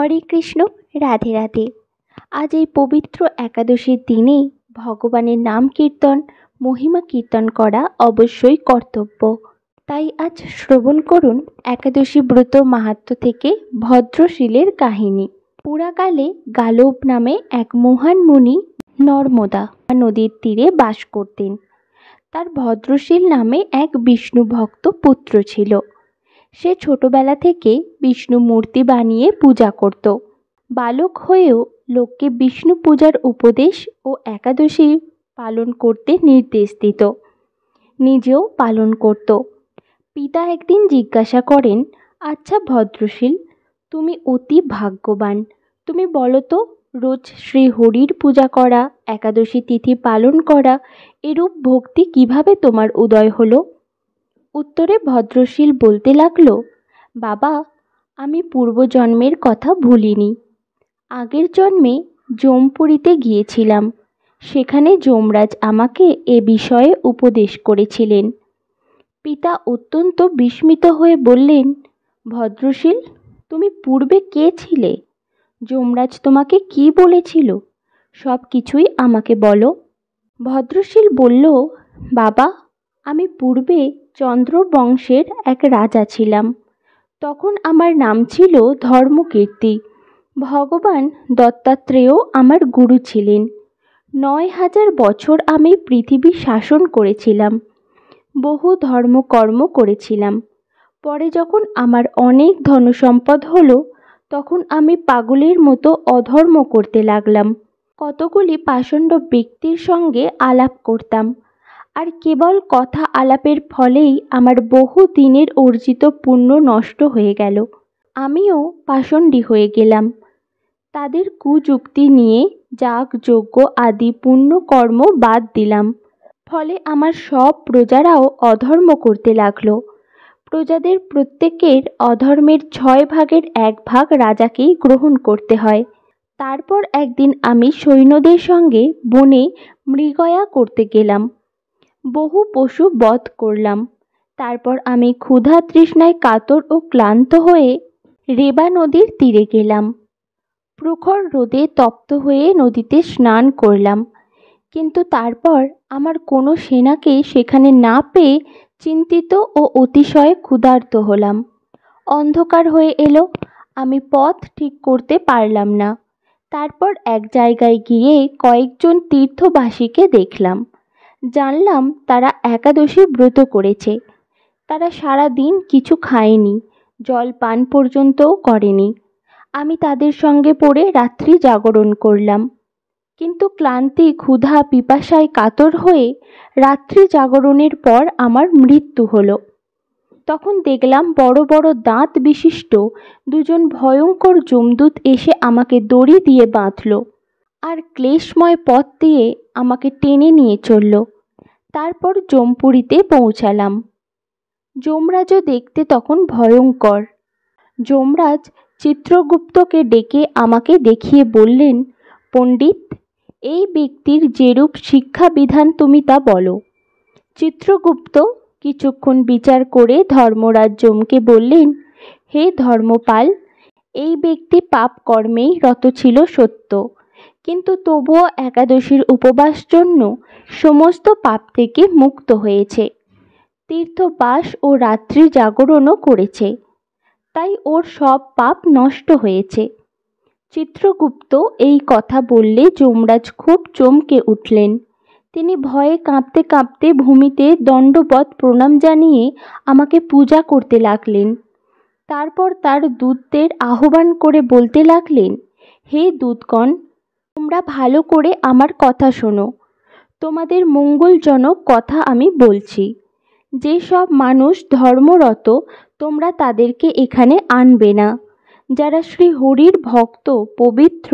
হরে কৃষ্ণ। রাধে রাধে। আজ এই পবিত্র একাদশীর দিনে ভগবানের নাম কীর্তন, মহিমা কীর্তন করা অবশ্যই কর্তব্য। তাই আজ শ্রবণ করুন একাদশী ব্রত মাহাত্ম্য থেকে ভদ্রশীলের কাহিনী। পুরাকালে গালব নামে এক মহান মুনি নর্মদা নদীর তীরে বাস করতেন। তার ভদ্রশীল নামে এক বিষ্ণু ভক্ত পুত্র ছিল। সে ছোটবেলা থেকে বিষ্ণু মূর্তি বানিয়ে পূজা করত। বালক হয়েও লোককে বিষ্ণু পূজার উপদেশ ও একাদশী পালন করতে নির্দেশ দিত, নিজেও পালন করত। পিতা একদিন জিজ্ঞাসা করেন, আচ্ছা ভদ্রশীল, তুমি অতি ভাগ্যবান, তুমি বলো তো, রোজ শ্রী হরির পূজা করা, একাদশী তিথি পালন করা, এরূপ ভক্তি কিভাবে তোমার উদয় হলো? উত্তরে ভদ্রশীল বলতে লাগলো, বাবা, আমি পূর্বজন্মের কথা ভুলিনি। আগের জন্মে যমপুরীতে গিয়েছিলাম। সেখানে যমরাজ আমাকে এ বিষয়ে উপদেশ করেছিলেন। পিতা অত্যন্ত বিস্মিত হয়ে বললেন, ভদ্রশীল, তুমি পূর্বে কে ছিলে? যমরাজ তোমাকে কি বলেছিল? সব কিছুই আমাকে বলো। ভদ্রশীল বলল, বাবা, আমি পূর্বে চন্দ্র বংশের এক রাজা ছিলাম। তখন আমার নাম ছিল ধর্মকীর্তি। ভগবান দত্তাত্রেয় আমার গুরু ছিলেন। ৯,০০০ বছর আমি পৃথিবী শাসন করেছিলাম, বহু ধর্মকর্ম করেছিলাম। পরে যখন আমার অনেক ধনসম্পদ হলো, তখন আমি পাগলের মতো অধর্ম করতে লাগলাম। কতগুলি পাষণ্ড ব্যক্তির সঙ্গে আলাপ করতাম, আর কেবল কথা আলাপের ফলেই আমার বহু দিনের অর্জিত পুণ্য নষ্ট হয়ে গেল। আমিও পাষণ্ডী হয়ে গেলাম। তাদের কুযুক্তি নিয়ে যাগযজ্ঞ আদি পুণ্যকর্ম বাদ দিলাম। ফলে আমার সব প্রজারাও অধর্ম করতে লাগলো। প্রজাদের প্রত্যেকের অধর্মের ৬ ভাগের ১ ভাগ রাজাকেই গ্রহণ করতে হয়। তারপর একদিন আমি সৈন্যদের সঙ্গে বনে মৃগয়া করতে গেলাম। বহু পশু বধ করলাম। তারপর আমি ক্ষুধা তৃষ্ণায় কাতর ও ক্লান্ত হয়ে রেবা নদীর তীরে গেলাম। প্রখর রোদে তপ্ত হয়ে নদীতে স্নান করলাম। কিন্তু তারপর আমার কোনো সেনাকে সেখানে না পেয়ে চিন্তিত ও অতিশয় ক্ষুধার্ত হলাম। অন্ধকার হয়ে এলো, আমি পথ ঠিক করতে পারলাম না। তারপর এক জায়গায় গিয়ে কয়েকজন তীর্থবাসীকে দেখলাম। জানলাম তারা একাদশী ব্রত করেছে। তারা সারা দিন কিছু খায়নি, জল পান পর্যন্তও করেনি। আমি তাদের সঙ্গে পড়ে রাত্রি জাগরণ করলাম। কিন্তু ক্লান্তি, ক্ষুধা, পিপাসায় কাতর হয়ে রাত্রি জাগরণের পর আমার মৃত্যু হলো। তখন দেখলাম বড় বড় দাঁত বিশিষ্ট ২জন ভয়ঙ্কর যমদূত এসে আমাকে দড়ি দিয়ে বাঁধল, আর ক্লেশময় পথ দিয়ে আমাকে টেনে নিয়ে চলল। তারপর যমপুরীতে পৌঁছালাম। যমরাজও দেখতে তখন ভয়ঙ্কর। যমরাজ চিত্রগুপ্তকে ডেকে আমাকে দেখিয়ে বললেন, পণ্ডিত, এই ব্যক্তির যেরূপ শিক্ষা বিধান তুমি তা বলো। চিত্রগুপ্ত কিছুক্ষণ বিচার করে ধর্মরাজ যমকে বললেন, হে ধর্মপাল, এই ব্যক্তি পাপ কর্মেই রত ছিল সত্য, কিন্তু তবুও একাদশীর উপবাস জন্য সমস্ত পাপ থেকে মুক্ত হয়েছে। তীর্থবাস ও রাত্রি জাগরণও করেছে, তাই ওর সব পাপ নষ্ট হয়েছে। চিত্রগুপ্ত এই কথা বললে যমরাজ খুব চমকে উঠলেন। তিনি ভয়ে কাঁপতে কাঁপতে ভূমিতে দণ্ডবৎ প্রণাম জানিয়ে আমাকে পূজা করতে লাগলেন। তারপর তার দূতদের আহ্বান করে বলতে লাগলেন, হে দূতগণ, তোমরা ভালো করে আমার কথা শোনো। তোমাদের মঙ্গলজনক কথা আমি বলছি। যে সব মানুষ ধর্মরত, তোমরা তাদেরকে এখানে আনবে না। যারা শ্রী হরির ভক্ত, পবিত্র,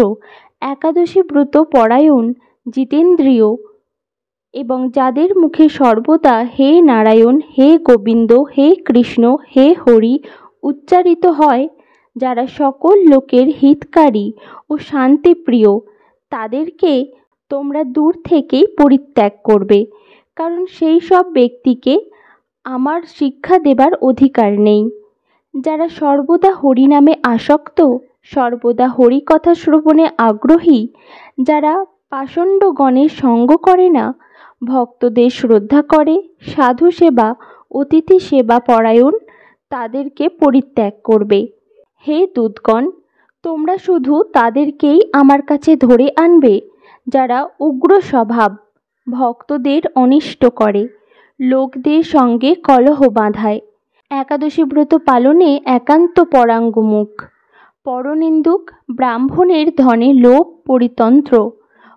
একাদশী ব্রত পরায়ণ, জিতেন্দ্রিয় এবং যাদের মুখে সর্বদা হে নারায়ণ, হে গোবিন্দ, হে কৃষ্ণ, হে হরি উচ্চারিত হয়, যারা সকল লোকের হিতকারী ও শান্তিপ্রিয়, তাদেরকে তোমরা দূর থেকেই পরিত্যাগ করবে, কারণ সেই সব ব্যক্তিকে আমার শিক্ষা দেবার অধিকার নেই। যারা সর্বদা হরিনামে আসক্ত, সর্বদা হরিকথা শ্রবণে আগ্রহী, যারা পাষণ্ডগণের সঙ্গ করে না, ভক্তদের শ্রদ্ধা করে, সাধু সেবা, অতিথি সেবা পরায়ণ, তাদেরকে পরিত্যাগ করবে। হে দূতগণ, তোমরা শুধু তাদেরকেই আমার কাছে ধরে আনবে যারা উগ্র স্বভাব, ভক্তদের অনিষ্ট করে, লোকদের সঙ্গে কলহ বাঁধায়, একাদশী ব্রত পালনে একান্ত পরাঙ্গমুখ, পরনিন্দুক, ব্রাহ্মণের ধনে লোভ পরিতন্ত্র,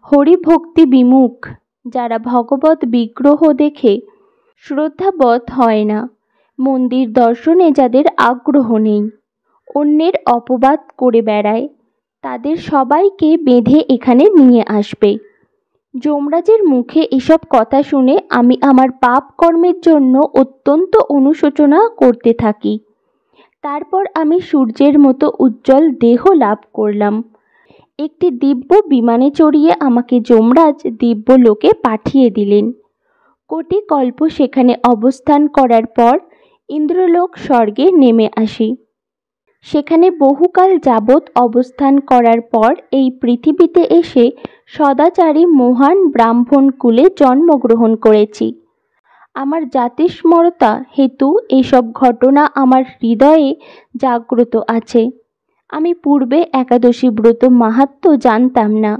হরিভক্তি বিমুখ, যারা ভগবত বিগ্রহ দেখে শ্রদ্ধাবৎ হয় না, মন্দির দর্শনে যাদের আগ্রহ নেই, অন্যের অপবাদ করে বেড়ায়, তাদের সবাইকে বেঁধে এখানে নিয়ে আসবে। যমরাজের মুখে এসব কথা শুনে আমি আমার পাপ কর্মের জন্য অত্যন্ত অনুশোচনা করতে থাকি। তারপর আমি সূর্যের মতো উজ্জ্বল দেহ লাভ করলাম। একটি দিব্য বিমানে চড়িয়ে আমাকে যমরাজ দিব্যলোকে পাঠিয়ে দিলেন। কোটি কল্প সেখানে অবস্থান করার পর ইন্দ্রলোক স্বর্গে নেমে আসি। সেখানে বহুকাল যাবৎ অবস্থান করার পর এই পৃথিবীতে এসে সদাচারী মহান ব্রাহ্মণ কুলে জন্মগ্রহণ করেছি। আমার জাতিস্মরতা হেতু এসব ঘটনা আমার হৃদয়ে জাগ্রত আছে। আমি পূর্বে একাদশী ব্রত মাহাত্ম্য জানতাম না।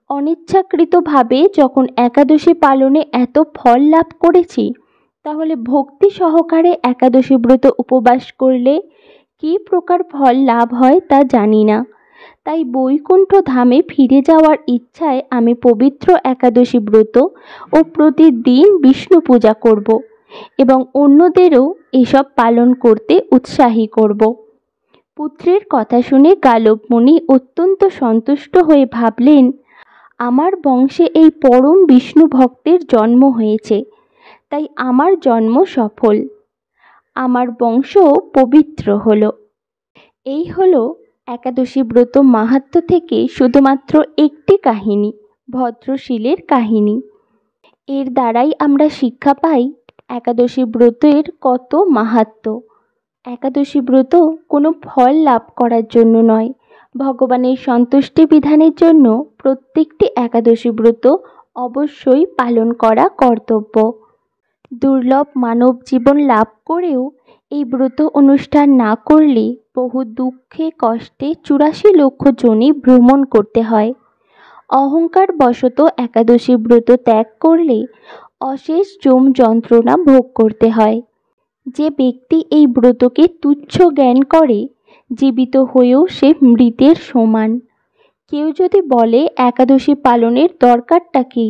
অনিচ্ছাকৃতভাবে যখন একাদশী পালনে এত ফল লাভ করেছি, তাহলে ভক্তি সহকারে একাদশী ব্রত উপবাস করলে কী প্রকার ফল লাভ হয় তা জানি না। তাই বৈকুণ্ঠ ধামে ফিরে যাওয়ার ইচ্ছায় আমি পবিত্র একাদশী ব্রত ও প্রতিদিন বিষ্ণু পূজা করব এবং অন্যদেরও এসব পালন করতে উৎসাহী করব। পুত্রের কথা শুনে গালব মুনি অত্যন্ত সন্তুষ্ট হয়ে ভাবলেন, আমার বংশে এই পরম বিষ্ণু ভক্তের জন্ম হয়েছে, তাই আমার জন্ম সফল, আমার বংশ পবিত্র হলো। এই হলো একাদশী ব্রত মাহাত্ম্য থেকে শুধুমাত্র একটি কাহিনী, ভদ্রশীলের কাহিনী। এর দ্বারাই আমরা শিক্ষা পাই একাদশী ব্রতের কত মাহাত্ম্য। একাদশী ব্রত কোনো ফল লাভ করার জন্য নয়, ভগবানের সন্তুষ্টি বিধানের জন্য প্রত্যেকটি একাদশী ব্রত অবশ্যই পালন করা কর্তব্য। দুর্লভ মানব জীবন লাভ করেও এই ব্রত অনুষ্ঠান না করলে বহু দুঃখে কষ্টে 84 লক্ষ যোনি ভ্রমণ করতে হয়। অহংকার বশত একাদশী ব্রত ত্যাগ করলে অশেষ যম যন্ত্রণা ভোগ করতে হয়। যে ব্যক্তি এই ব্রতকে তুচ্ছ জ্ঞান করে, জীবিত হয়েও সে মৃতের সমান। কেউ যদি বলে একাদশী পালনের দরকারটা কি,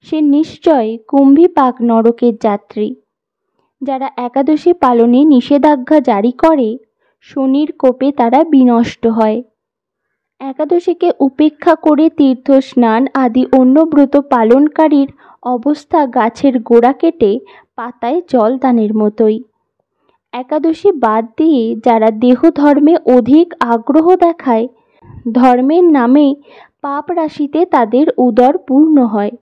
সে নিশ্চয় কুম্ভীপাক নরকের যাত্রী। যারা একাদশী পালনে নিষেধাজ্ঞা জারি করে, শনির কোপে তারা বিনষ্ট হয়। একাদশীকে উপেক্ষা করে তীর্থ স্নান আদি অন্য ব্রত পালনকারীর অবস্থা গাছের গোড়া কেটে পাতায় জল দানের মতোই। একাদশী বাদ দিয়ে যারা দেহ ধর্মে অধিক আগ্রহ দেখায়, ধর্মের নামে পাপ রাশিতে তাদের উদর পূর্ণ হয়।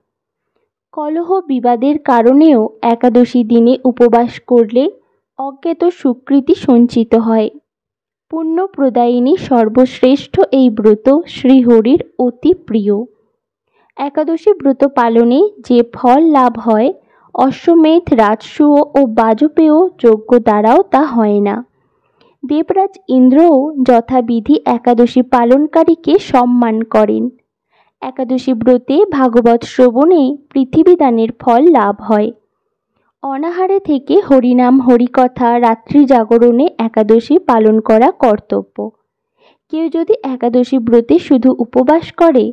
কলহ বিবাদের কারণেও একাদশী দিনে উপবাস করলে অজ্ঞাত সুকৃতি সঞ্চিত হয়। পুণ্যপ্রদায়িনী সর্বশ্রেষ্ঠ এই ব্রত শ্রীহরির অতি প্রিয়। একাদশী ব্রত পালনে যে ফল লাভ হয়, অশ্বমেধ, রাজসূয় ও বাজপেয় যজ্ঞ দ্বারাও তা হয় না। দেবরাজ ইন্দ্রও যথাবিধি একাদশী পালনকারীকে সম্মান করেন। একাদশী ব্রতে ভাগবত শ্রবণে পৃথিবীদানের ফল লাভ হয়। অনাহারে থেকে হরিনাম হরিকথা রাত্রি জাগরণে একাদশী পালন করা কর্তব্য। কেউ যদি একাদশী ব্রতে শুধু উপবাস করে,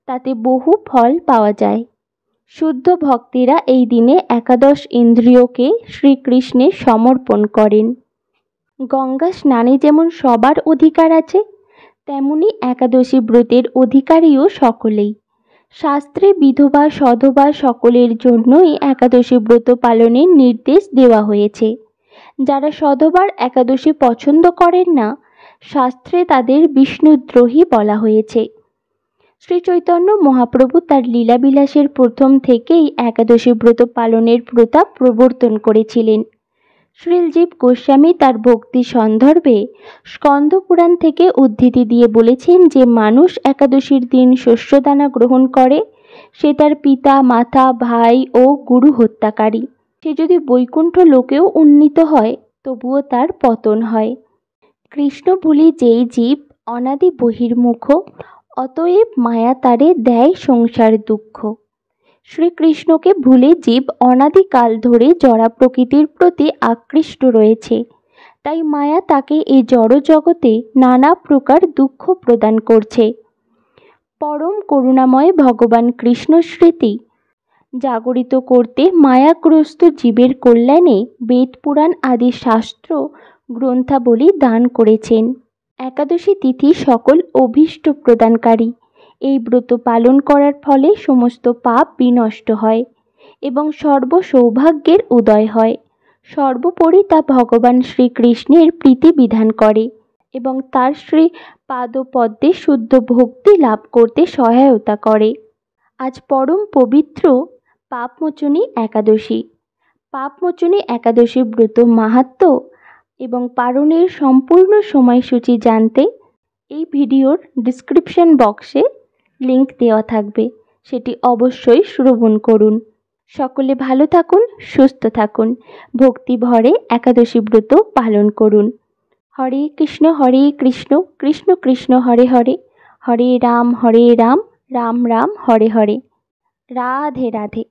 তাতে বহু ফল পাওয়া যায়। শুদ্ধ ভক্তেরা এই দিনে একাদশ ইন্দ্রিয়কে শ্রীকৃষ্ণে সমর্পণ করেন। গঙ্গা স্নানে যেমন সবার অধিকার আছে, তেমনি একাদশী ব্রতের অধিকারীও সকলেই। শাস্ত্রে বিধবা সধবা সকলের জন্যই একাদশী ব্রত পালনের নির্দেশ দেওয়া হয়েছে। যারা সধবার একাদশী পছন্দ করেন না, শাস্ত্রে তাদের বিষ্ণুদ্রোহী বলা হয়েছে। শ্রী চৈতন্য মহাপ্রভু তার লীলাবিলাসের প্রথম থেকেই একাদশী ব্রত পালনের প্রথা প্রবর্তন করেছিলেন। শ্রীলজীব গোস্বামী তার ভক্তি সন্দর্ভে স্কন্দ পুরাণ থেকে উদ্ধৃতি দিয়ে বলেছেন যে মানুষ একাদশীর দিন শস্যদানা গ্রহণ করে সে তার পিতা মাতা ভাই ও গুরু হত্যাকারী। সে যদি বৈকুণ্ঠ লোকেও উন্নীত হয় তবুও তার পতন হয়। কৃষ্ণ ভুলি যেই জীব অনাদি বহির্মুখ, অতএব মায়া তারে দেয় সংসার দুঃখ। শ্রীকৃষ্ণকে ভুলে জীব অনাদিকাল ধরে জড়া প্রকৃতির প্রতি আকৃষ্ট রয়েছে, তাই মায়া তাকে এই জড় জগতে নানা প্রকার দুঃখ প্রদান করছে। পরম করুণাময় ভগবান কৃষ্ণ স্মৃতি জাগরিত করতে মায়াগ্রস্ত জীবের কল্যাণে বেদ পুরাণ আদি শাস্ত্র গ্রন্থাবলী দান করেছেন। একাদশী তিথি সকল অভীষ্ট প্রদানকারী। এই ব্রত পালন করার ফলে সমস্ত পাপ বিনষ্ট হয় এবং সর্ব সৌভাগ্যের উদয় হয়। সর্বোপরি তা ভগবান শ্রীকৃষ্ণের প্রীতি বিধান করে এবং তার শ্রী পাদপদ্মে শুদ্ধ ভক্তি লাভ করতে সহায়তা করে। আজ পরম পবিত্র পাপমোচনী একাদশী। পাপমোচনী একাদশী ব্রত মাহাত্ম্য এবং পালনের সম্পূর্ণ সময়সূচি জানতে এই ভিডিওর ডিসক্রিপশন বক্সে লিংক দেওয়া থাকবে, সেটি অবশ্যই শ্রবণ করুন। সকলে ভালো থাকুন, সুস্থ থাকুন, ভক্তি ভরে একাদশী ব্রত পালন করুন। হরে কৃষ্ণ কৃষ্ণ কৃষ্ণ হরে হরে, হরে রাম রাম রাম হরে হরে। রাধে রাধে।